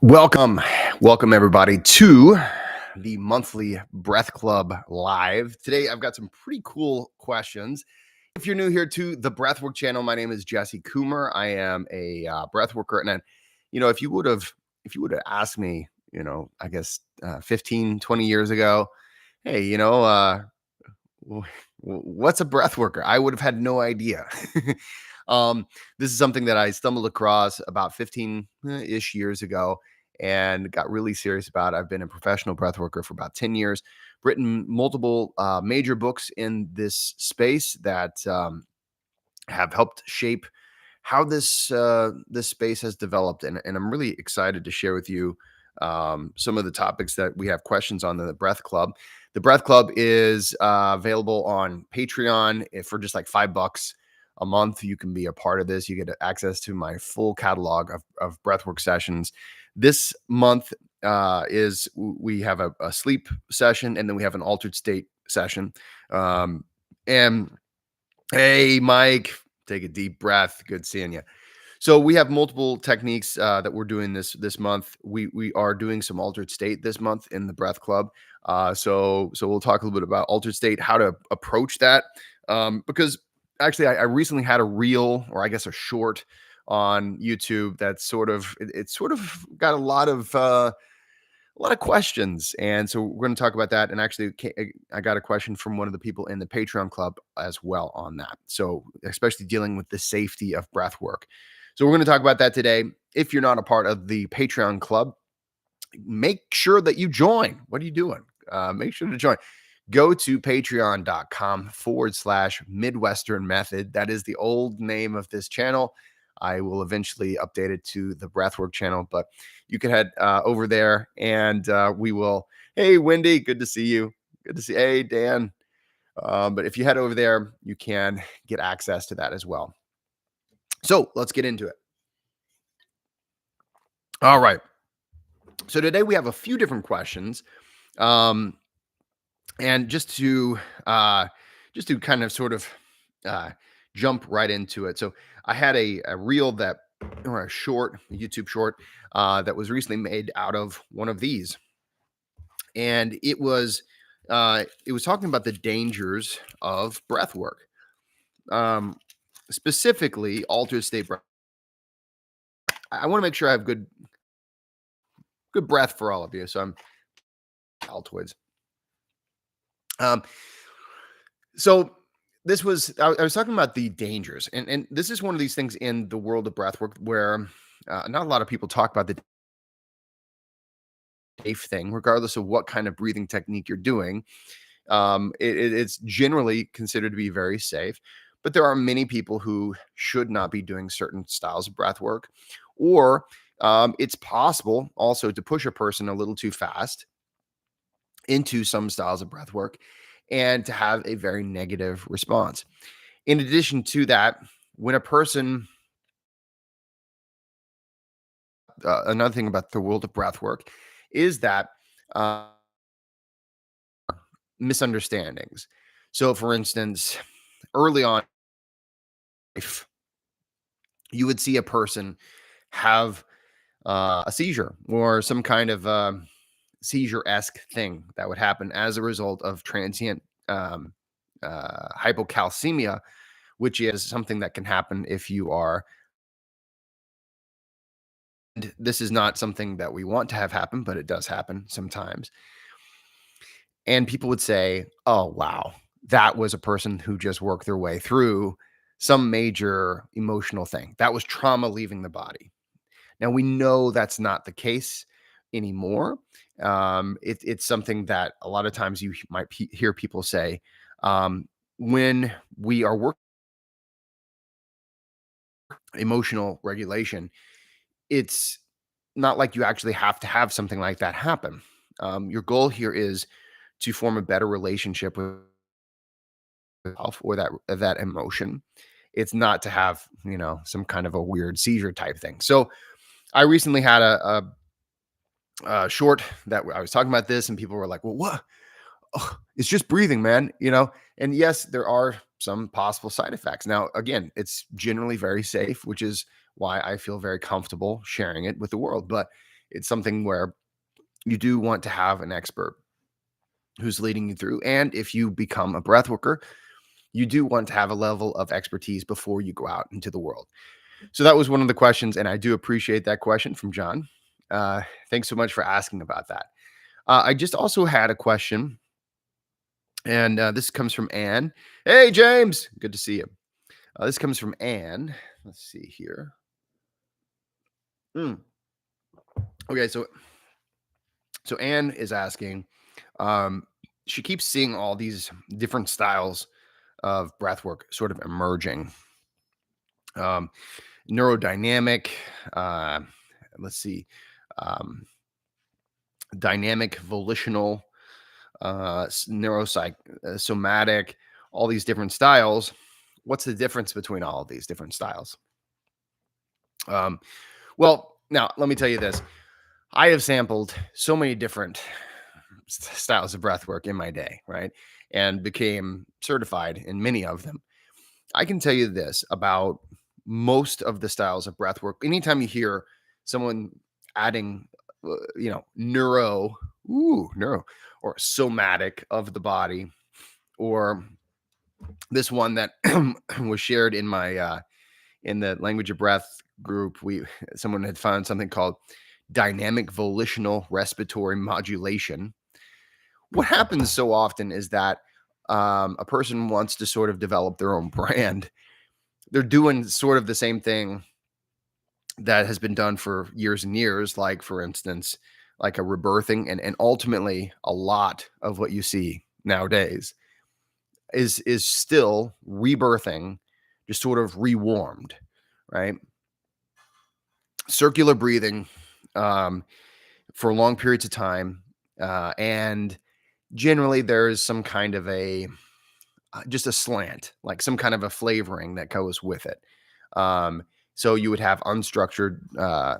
Welcome everybody to the monthly Breath Club live. Today I've got some pretty cool questions. If you're new here to the Breathwork channel, my name is Jesse Coomer. I am a breathworker, and then, if you would have asked me, I guess 15, 20 years ago, hey, what's a breath worker? I would have had no idea. This is something that I stumbled across about 15-ish years ago and got really serious about. I've been a professional breath worker for about 10 years, written multiple major books in this space that have helped shape how this space has developed, and I'm really excited to share with you some of the topics that we have questions on in the Breath Club. The Breath Club is available on Patreon for just like $5 a month. You can be a part of this. You get access to my full catalog of breathwork sessions. This month we have a sleep session, and then we have an altered state session. And hey, Mike, take a deep breath. Good seeing you. So we have multiple techniques that we're doing this month. We are doing some altered state this month in the Breath Club. So we'll talk a little bit about altered state, how to approach that. Because actually, I recently had a reel, or I guess a short, on YouTube that's sort of got a lot of questions, and so we're going to talk about that. And actually, I got a question from one of the people in the Patreon club as well on that. So especially dealing with the safety of breath work. So we're going to talk about that today. If you're not a part of the Patreon club, make sure that you join. What are you doing? Make sure to join. Go to patreon.com/Midwestern Method. That is the old name of this channel. I will eventually update it to the Breathwork channel, but you can head over there, and we will. Hey, Wendy, good to see you. Good to see. Hey, Dan. But if you head over there, you can get access to that as well. So let's get into it. All right. So today we have a few different questions, and just to kind of sort of jump right into it. So I had a reel or a YouTube short that was recently made out of one of these, and it was talking about the dangers of breath work, specifically altered state breath. I want to make sure I have good breath for all of you. So I'm Altoids. So this was, I was talking about the dangers, and this is one of these things in the world of breathwork where not a lot of people talk about the safe thing, regardless of what kind of breathing technique you're doing. It's generally considered to be very safe, but there are many people who should not be doing certain styles of breath work, or it's possible also to push a person a little too fast into some styles of breath work and to have a very negative response. In addition to that, when a person, another thing about the world of breath work is that misunderstandings. So, for instance, early on, if you would see a person have a seizure or some kind of seizure-esque thing that would happen as a result of transient hypocalcemia, which is something that can happen if you are. And this is not something that we want to have happen, but it does happen sometimes. And people would say, oh, wow, that was a person who just worked their way through some major emotional thing. That was trauma leaving the body. Now, we know that's not the case anymore. It's something that a lot of times you might hear people say when we are working emotional regulation. It's not like you actually have to have something like that happen. Your goal here is to form a better relationship with yourself or that emotion. It's not to have, some kind of a weird seizure type thing. So I recently had a short that I was talking about this, and people were like, well, what? Oh, it's just breathing, man, and yes, there are some possible side effects. Now, again, it's generally very safe, which is why I feel very comfortable sharing it with the world. But It's something where you do want to have an expert who's leading you through. And if you become a breath worker, you do want to have a level of expertise before you go out into the world. So that was one of the questions, and I do appreciate that question from John. Thanks so much for asking about that. I just also had a question, and this comes from Anne. Hey, James, good to see you. This comes from Anne. Let's see here. Mm. Okay, so Anne is asking. Um, she keeps seeing all these different styles of breathwork sort of emerging. Um, neurodynamic. Uh, let's see. Um, dynamic, volitional, neuropsych, somatic. All these different styles. What's the difference between all of these different styles? Um, well, now let me tell you this. I have sampled so many different styles of breath work in my day, right? And became certified in many of them. I can tell you this about most of the styles of breath work. Anytime you hear someone adding, neuro, or somatic of the body, or this one that was shared in my in the language of breath group, someone had found something called dynamic volitional respiratory modulation. What happens so often is that a person wants to sort of develop their own brand. They're doing sort of the same thing that has been done for years and years, like for instance, like a rebirthing, and ultimately a lot of what you see nowadays is still rebirthing, just sort of rewarmed, right? Circular breathing um, for long periods of time, and generally there's some kind of just a slant, like some kind of a flavoring that goes with it. Um, so you would have unstructured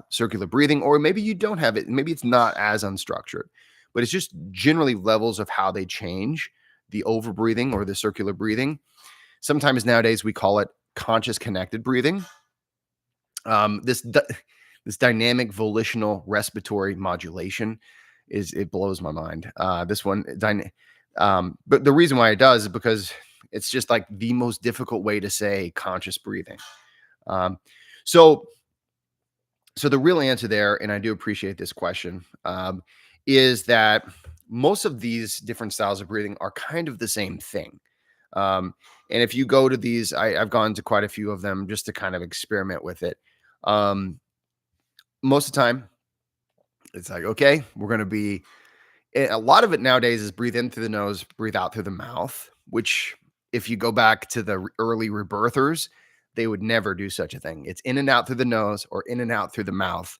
circular breathing, or maybe you don't have it. Maybe it's not as unstructured, but it's just generally levels of how they change the over breathing or the circular breathing. Sometimes nowadays we call it conscious connected breathing. This dynamic volitional respiratory modulation it blows my mind. This one, but the reason why it does is because it's just like the most difficult way to say conscious breathing. Um, so, so the real answer there, and I do appreciate this question, is that most of these different styles of breathing are kind of the same thing. Um, and if you go to these, I've gone to quite a few of them just to kind of experiment with it. Um, most of the time, it's like, okay, we're going to be a lot of it nowadays is breathe in through the nose, breathe out through the mouth, which if you go back to the early rebirthers, they would never do such a thing. It's in and out through the nose or in and out through the mouth.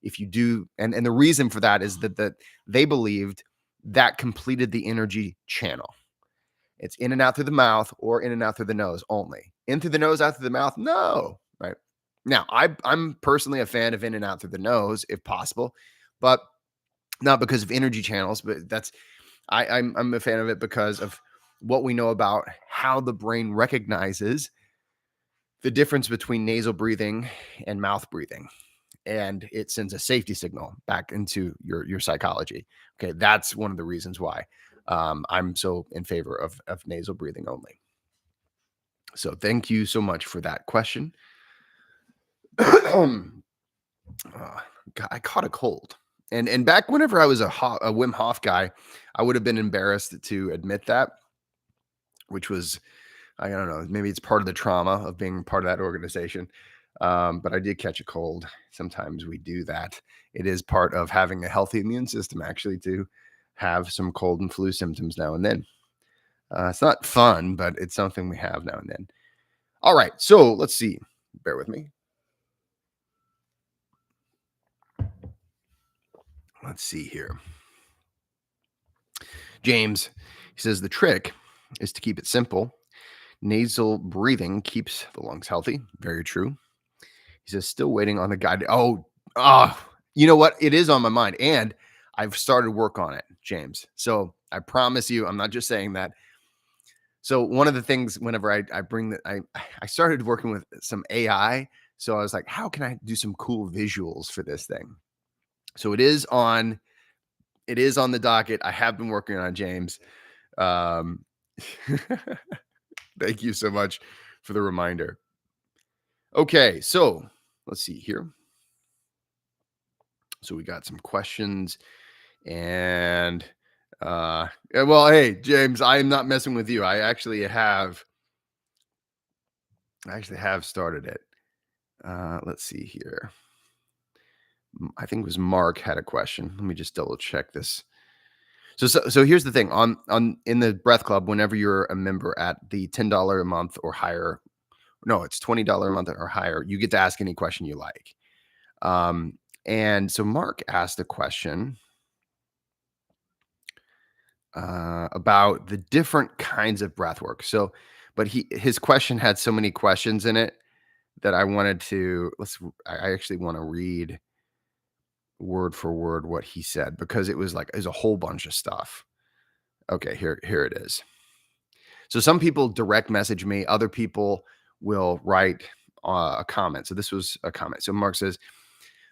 If you do, and the reason for that is that they believed that completed the energy channel. It's in and out through the mouth or in and out through the nose only. In through the nose, out through the mouth, no. Right. Now, I'm personally a fan of in and out through the nose if possible, but not because of energy channels, but I'm a fan of it because of what we know about how the brain recognizes the difference between nasal breathing and mouth breathing, and it sends a safety signal back into your psychology. Okay, that's one of the reasons why I'm so in favor of nasal breathing only. So thank you so much for that question. God, I caught a cold. And back whenever I was a Wim Hof guy, I would have been embarrassed to admit that, which was, I don't know, maybe it's part of the trauma of being part of that organization. But I did catch a cold. Sometimes we do that. It is part of having a healthy immune system, actually, to have some cold and flu symptoms now and then. It's not fun, but it's something we have now and then. All right. So let's see. Bear with me. Let's see here. James, he says the trick is to keep it simple. Nasal breathing keeps the lungs healthy. Very true. He says, still waiting on the guide. You know what? It is on my mind. And I've started work on it, James. So I promise you, I'm not just saying that. So one of the things whenever I bring that, I started working with some AI. So I was like, how can I do some cool visuals for this thing? So it is on the docket. I have been working on it, James. Um, thank you so much for the reminder. Okay, so let's see here. So we got some questions and well, hey, James, I am not messing with you. I actually have started it. Let's see here. I think it was Mark had a question. Let me just double check this. So here's the thing on in the Breath Club. Whenever you're a member at the $10 a month or higher, no, it's $20 a month or higher, you get to ask any question you like. And so Mark asked a question about the different kinds of breath work. So, but his question had so many questions in it that I wanted to I actually want to read word for word what he said because it was a whole bunch of stuff. Okay, here it is. So some people direct message me, other people will write a comment. So this was a comment. So Mark says,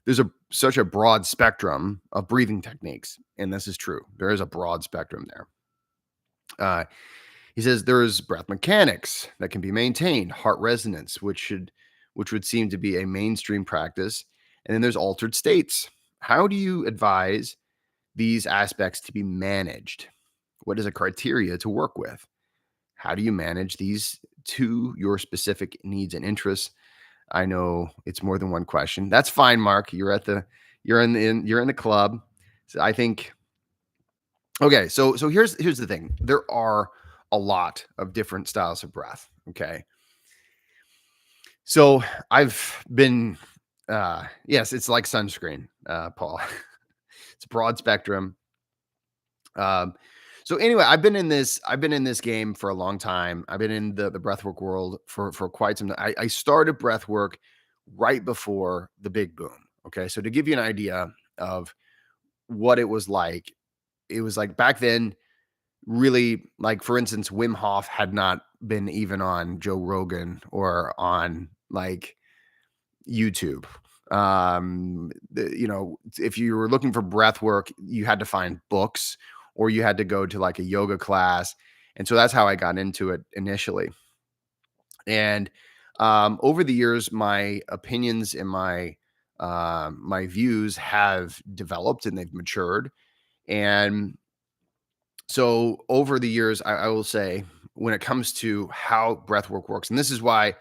there's such a broad spectrum of breathing techniques, and this is true. There is a broad spectrum there. He says there's breath mechanics that can be maintained, heart resonance, which would seem to be a mainstream practice, and then there's altered states. How do you advise these aspects to be managed? What is a criteria to work with? How do you manage these to your specific needs and interests? I know it's more than one question. That's fine, Mark. You're in the club. So I think okay, so here's the thing. There are a lot of different styles of breath, okay? So I've been yes, it's like sunscreen, Paul. It's a broad spectrum. Um so anyway, I've been in this game for a long time. I've been in the breathwork world for quite some time. I started breathwork right before the big boom. Okay. So to give you an idea of what it was like back then, really, like, for instance, Wim Hof had not been even on Joe Rogan or on like YouTube. If you were looking for breath work, you had to find books or you had to go to like a yoga class. And so that's how I got into it initially. And over the years, my opinions and my views have developed and they've matured. And so over the years, I will say when it comes to how breathwork works, and this is why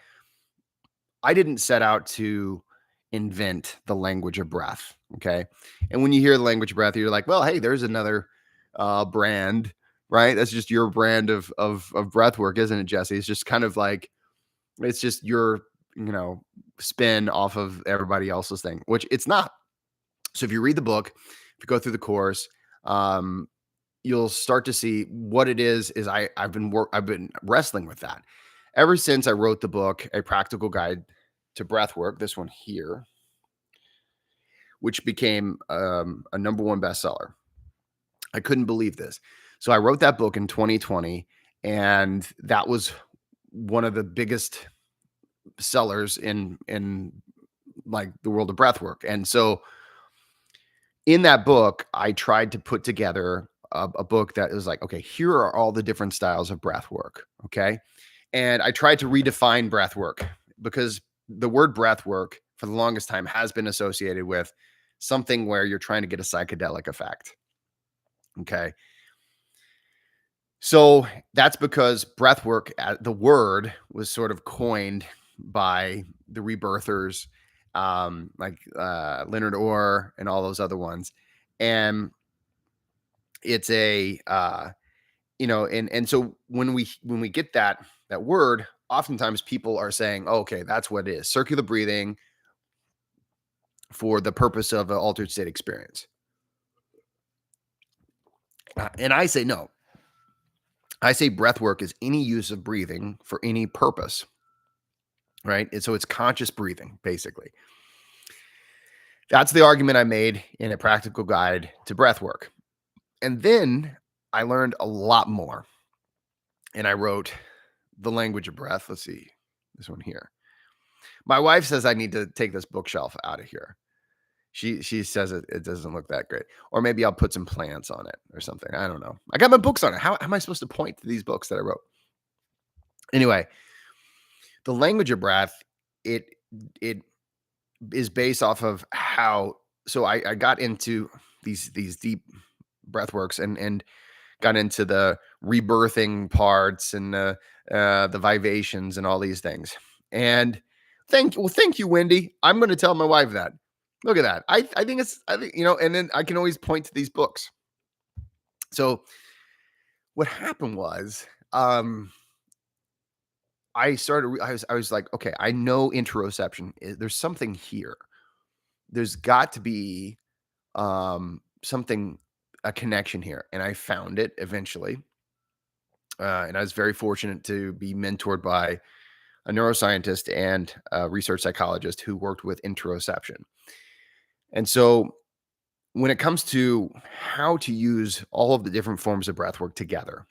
I didn't set out to invent the language of breath. Okay. And when you hear the language of breath, you're like, well, hey, there's another brand, right? That's just your brand of breath work, isn't it, Jesse? It's just kind of like it's just your, spin off of everybody else's thing, which it's not. So if you read the book, if you go through the course, um, you'll start to see what it is I've been wrestling with that ever since I wrote the book, A Practical Guide to Breathwork, this one here, which became a number one bestseller. I couldn't believe this. So I wrote that book in 2020, and that was one of the biggest sellers in like the world of breathwork. And so in that book, I tried to put together a book that is like, okay, here are all the different styles of breath work. Okay. And I tried to redefine breath work because the word breath work for the longest time has been associated with something where you're trying to get a psychedelic effect. Okay. So that's because breath work, the word was sort of coined by the rebirthers, like Leonard Orr and all those other ones. And it's and so when we get that word, oftentimes people are saying, oh, okay, that's what it is, circular breathing for the purpose of an altered state experience. And I say no. I say breath work is any use of breathing for any purpose, right? And so it's conscious breathing, basically. That's the argument I made in A Practical Guide to Breath Work. And then I learned a lot more. And I wrote The Language of Breath. Let's see, this one here. My wife says I need to take this bookshelf out of here. She says it doesn't look that great. Or maybe I'll put some plants on it or something. I don't know. I got my books on it. How am I supposed to point to these books that I wrote? Anyway, the language of breath, it it is based off of how so I got into these deep breath works and got into the rebirthing parts and the vivations and all these things. And thank you, Wendy. I'm going to tell my wife that. Look at that. I think and then I can always point to these books. So what happened was, I was like, okay, I know interoception. There's something here. There's got to be something, a connection here, and I found it eventually. And I was very fortunate to be mentored by a neuroscientist and a research psychologist who worked with interoception. And so, when it comes to how to use all of the different forms of breath work together,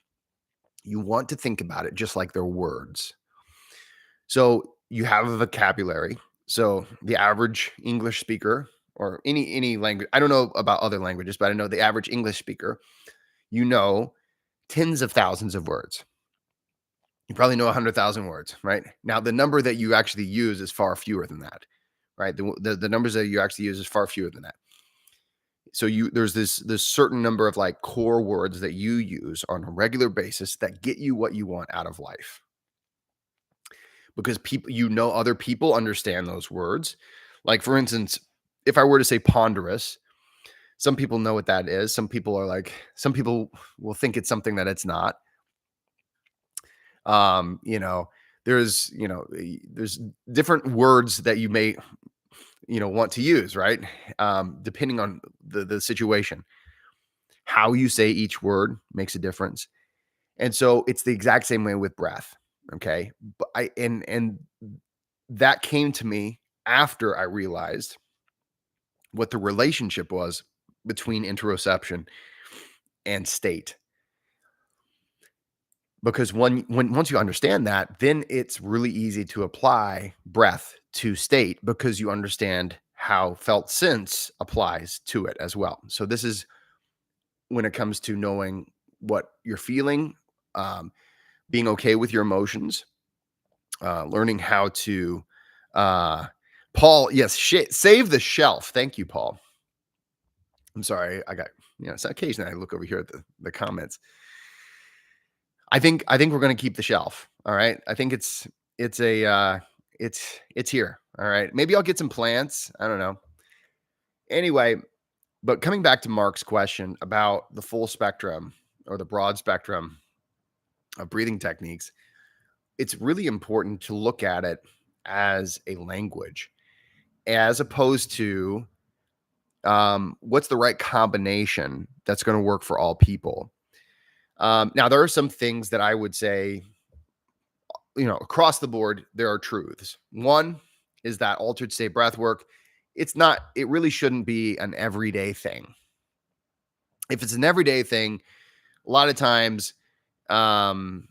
you want to think about it just like they're words. So, you have a vocabulary. So, the average English speaker or any language, I don't know about other languages, but I know the average English speaker, you know tens of thousands of words. You probably know 100,000 words, right? Now, the number that you actually use is far fewer than that, right? The numbers that you actually use is far fewer than that. So there's this certain number of like core words that you use on a regular basis that get you what you want out of life. Because other people understand those words. Like for instance, if I were to say ponderous, some people know what that is. Some people will think it's something that it's not. Um, you know, there's different words that you may, want to use, right? Depending on the situation. How you say each word makes a difference. And so it's the exact same way with breath. Okay. But and that came to me after I realized what the relationship was between interoception and state. Because once you understand that, then it's really easy to apply breath to state because you understand how felt sense applies to it as well. So this is when it comes to knowing what you're feeling, um, being okay with your emotions, learning how to, uh, Paul, yes, save the shelf. Thank you, Paul. I'm sorry, I got so occasionally I look over here at the comments. I think we're gonna keep the shelf. All right. I think it's a it's here. All right. Maybe I'll get some plants. I don't know. Anyway, but coming back to Mark's question about the full spectrum or the broad spectrum of breathing techniques, it's really important to look at it as a language, as opposed to what's the right combination that's going to work for all people. Now, there are some things that I would say, across the board, there are truths. One is that altered state breath work, it really shouldn't be an everyday thing. If it's an everyday thing, a lot of times, um,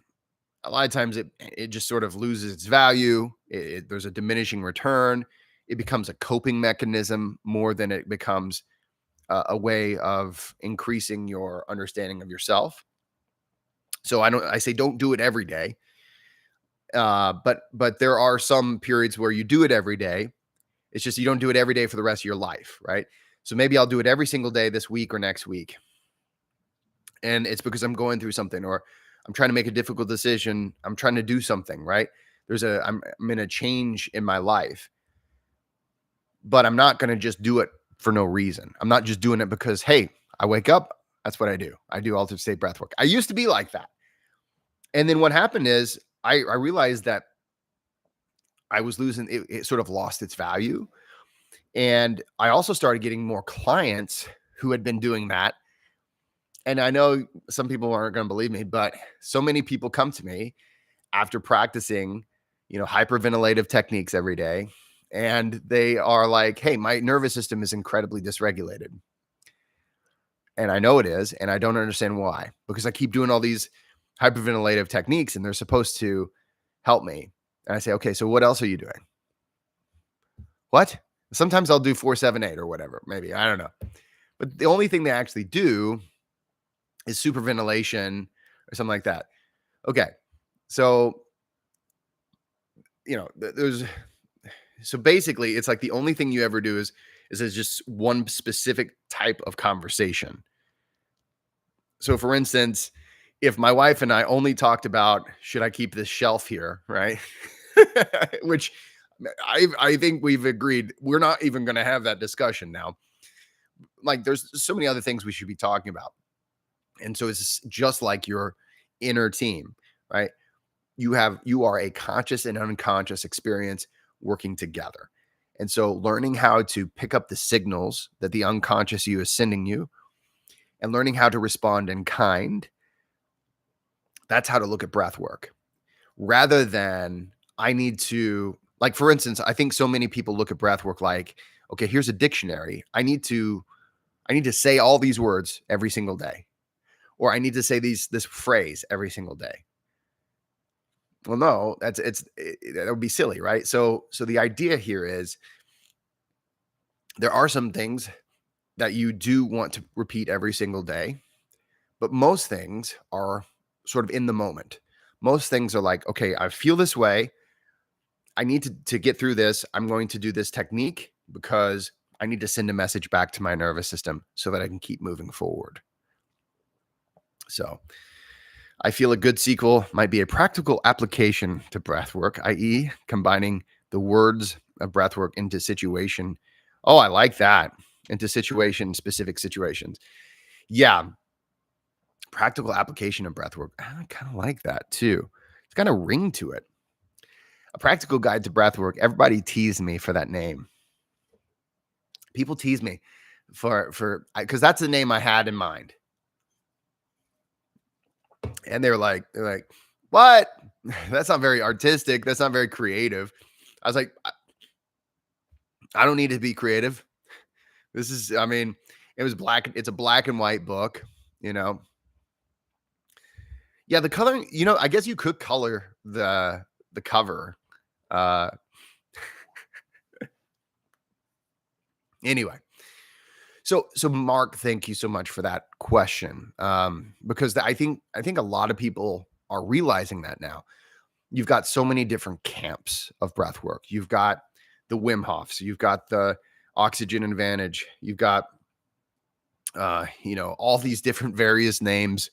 it just sort of loses its value. There's a diminishing return. It becomes a coping mechanism more than it becomes a way of increasing your understanding of yourself. So I say don't do it every day. But there are some periods where you do it every day. It's just you don't do it every day for the rest of your life, right? So maybe I'll do it every single day this week or next week. And it's because I'm going through something or I'm trying to make a difficult decision. I'm trying to do something, right? I'm in a change in my life. But I'm not going to just do it for no reason. I'm not just doing it because, hey, I wake up, that's what I do. I do altered state breath work. I used to be like that. And then what happened is I realized that I was losing it sort of lost its value. And I also started getting more clients who had been doing that. And I know some people aren't going to believe me, but so many people come to me after practicing, hyperventilative techniques every day. And they are like, hey, my nervous system is incredibly dysregulated. And I know it is. And I don't understand why, because I keep doing all these hyperventilative techniques and they're supposed to help me. And I say, okay, so what else are you doing? What? Sometimes I'll do 4-7-8 or whatever, maybe. I don't know. But the only thing they actually do is superventilation or something like that. Okay. So, there's so basically it's like the only thing you ever do is there's just one specific type of conversation. So for instance, if my wife and I only talked about should I keep this shelf here, right? Which I think we've agreed we're not even going to have that discussion now. Like there's so many other things we should be talking about. And so it's just like your inner team, right? You are a conscious and unconscious experience working together. And so learning how to pick up the signals that the unconscious you is sending you and learning how to respond in kind, that's how to look at breath work. Rather than I need to, like for instance, I think so many people look at breath work like, okay, here's a dictionary. I need to say all these words every single day. Or I need to say this phrase every single day. Well, no, that would be silly, right? So the idea here is there are some things that you do want to repeat every single day, but most things are sort of in the moment. Most things are like, okay, I feel this way. I need to get through this. I'm going to do this technique because I need to send a message back to my nervous system so that I can keep moving forward. So I feel a good sequel might be a practical application to breathwork, i.e., combining the words of breathwork into situation. Oh, I like that. Into specific situations. Yeah. Practical application of breathwork. I kind of like that too. It's got a ring to it. A practical guide to breathwork. Everybody teased me for that name. People tease me because that's the name I had in mind. And they're like, what? That's not very artistic. That's not very creative. I was like, I don't need to be creative. This is, I mean, it's a black and white book, you know. Yeah, the coloring, I guess you could color the cover. Anyway. So Mark, thank you so much for that question. Because I think a lot of people are realizing that now. You've got so many different camps of breath work. You've got the Wim Hofs, you've got the Oxygen Advantage, you've got all these different various names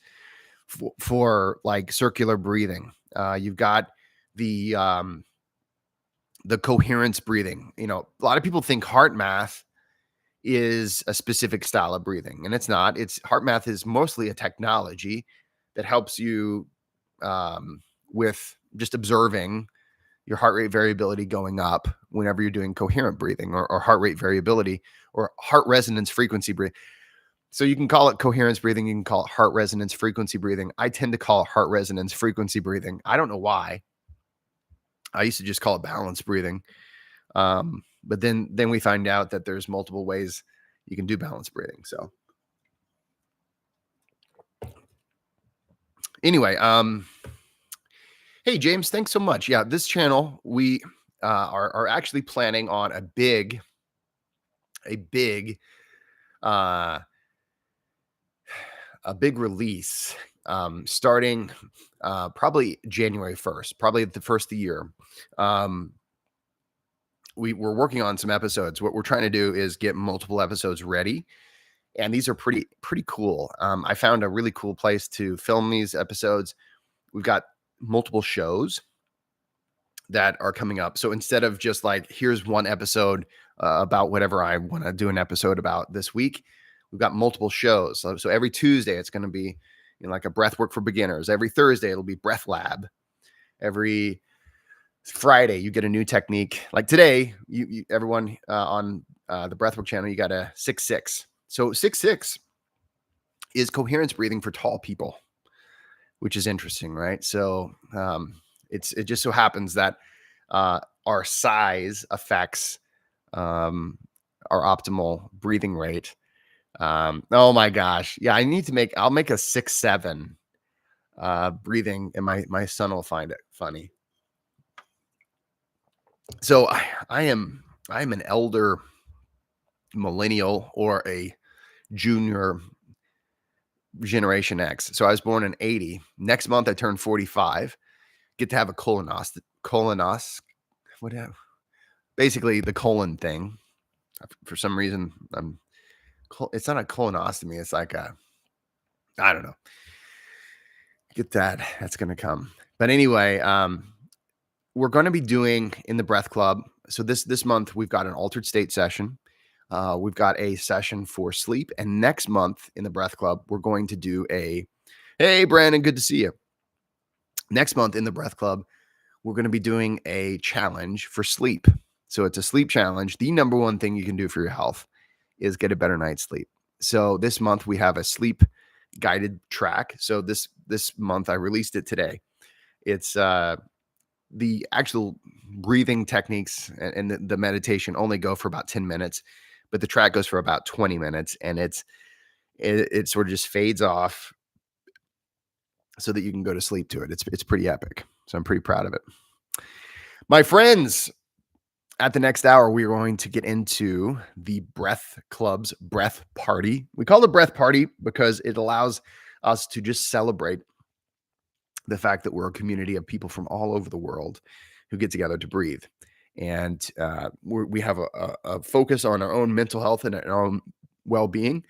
for like circular breathing. You've got the coherence breathing. A lot of people think heart math is a specific style of breathing, and it's not. It's heart math is mostly a technology that helps you with just observing your heart rate variability going up whenever you're doing coherent breathing or heart rate variability or heart resonance frequency breathing. So you can call it coherence breathing. You can call it heart resonance frequency breathing. I tend to call it heart resonance frequency breathing. I don't know why. I used to just call it balance breathing. But then we find out that there's multiple ways you can do balance breathing. So anyway, hey James, thanks so much. Yeah, this channel, we are actually planning on a big release starting probably January 1st, probably the first of the year. We're working on some episodes. What we're trying to do is get multiple episodes ready. And these are pretty cool. I found a really cool place to film these episodes. We've got multiple shows that are coming up. So instead of just like, here's one episode about whatever I want to do an episode about this week, we've got multiple shows. So every Tuesday, it's going to be like a breath work for beginners. Every Thursday, it'll be breath lab. Every Friday, you get a new technique. Like today, you everyone on the Breathwork channel, you got a 6-6. So 6-6 is coherence breathing for tall people, which is interesting, right? So it just so happens that our size affects our optimal breathing rate. Oh my gosh. Yeah, I'll make a 6-7 breathing, and my son will find it funny. So I am I'm an elder millennial or a junior Generation X. So I was born in 80. Next month I turn 45. Get to have a what have basically the colon thing. For some reason, it's not a colonostomy. It's like I don't know. Get that. That's gonna come. But anyway, we're going to be doing in the Breath Club. So this month we've got an altered state session. We've got a session for sleep, and next month in the Breath Club we're going to do a. Hey, Brandon, good to see you. Next month in the Breath Club, we're going to be doing a challenge for sleep. So it's a sleep challenge. The number one thing you can do for your health is get a better night's sleep. So this month we have a sleep guided track. So this month I released it today. It's the actual breathing techniques and the meditation only go for about 10 minutes, but the track goes for about 20 minutes, and it sort of just fades off so that you can go to sleep to it. It's pretty epic. So I'm pretty proud of it. My friends, at the next hour, we are going to get into the Breath Club's Breath Party. We call it Breath Party because it allows us to just celebrate the fact that we're a community of people from all over the world who get together to breathe. And we have a focus on our own mental health and our own well-being.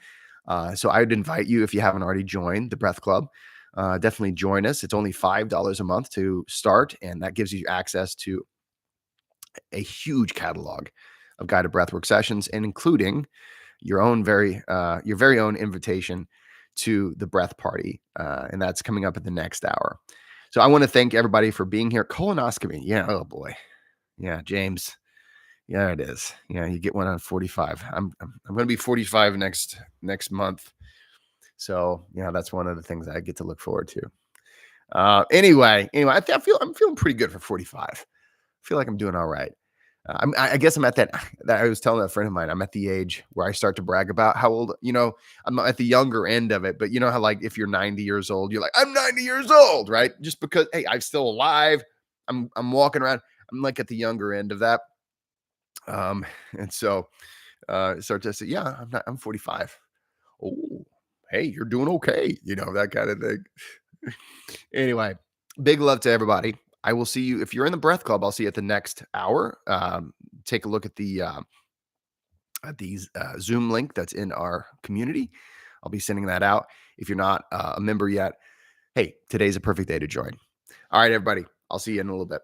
So I'd invite you, if you haven't already joined the Breath Club, definitely join us. It's only $5 a month to start, and that gives you access to a huge catalog of guided breathwork sessions, and including your very own invitation to the breath party, and that's coming up at the next hour. So I want to thank everybody for being here. Colonoscopy, yeah, oh boy, yeah, James, yeah, it is. Yeah, you get one on 45. I'm going to be 45 next month, so that's one of the things I get to look forward to. Anyway, I'm feeling pretty good for 45. I feel like I'm doing all right. I guess I'm at that I was telling a friend of mine, I'm at the age where I start to brag about how old, I'm at the younger end of it, but you know how, like, if you're 90 years old, you're like, I'm 90 years old, right? Just because, hey, I'm still alive. I'm walking around. I'm like at the younger end of that. And so, start to say, yeah, I'm 45. Oh, hey, you're doing okay. That kind of thing. Anyway, big love to everybody. I will see you if you're in the Breath Club. I'll see you at the next hour. Take a look at the Zoom link that's in our community. I'll be sending that out. If you're not a member yet, hey, today's a perfect day to join. All right, everybody. I'll see you in a little bit.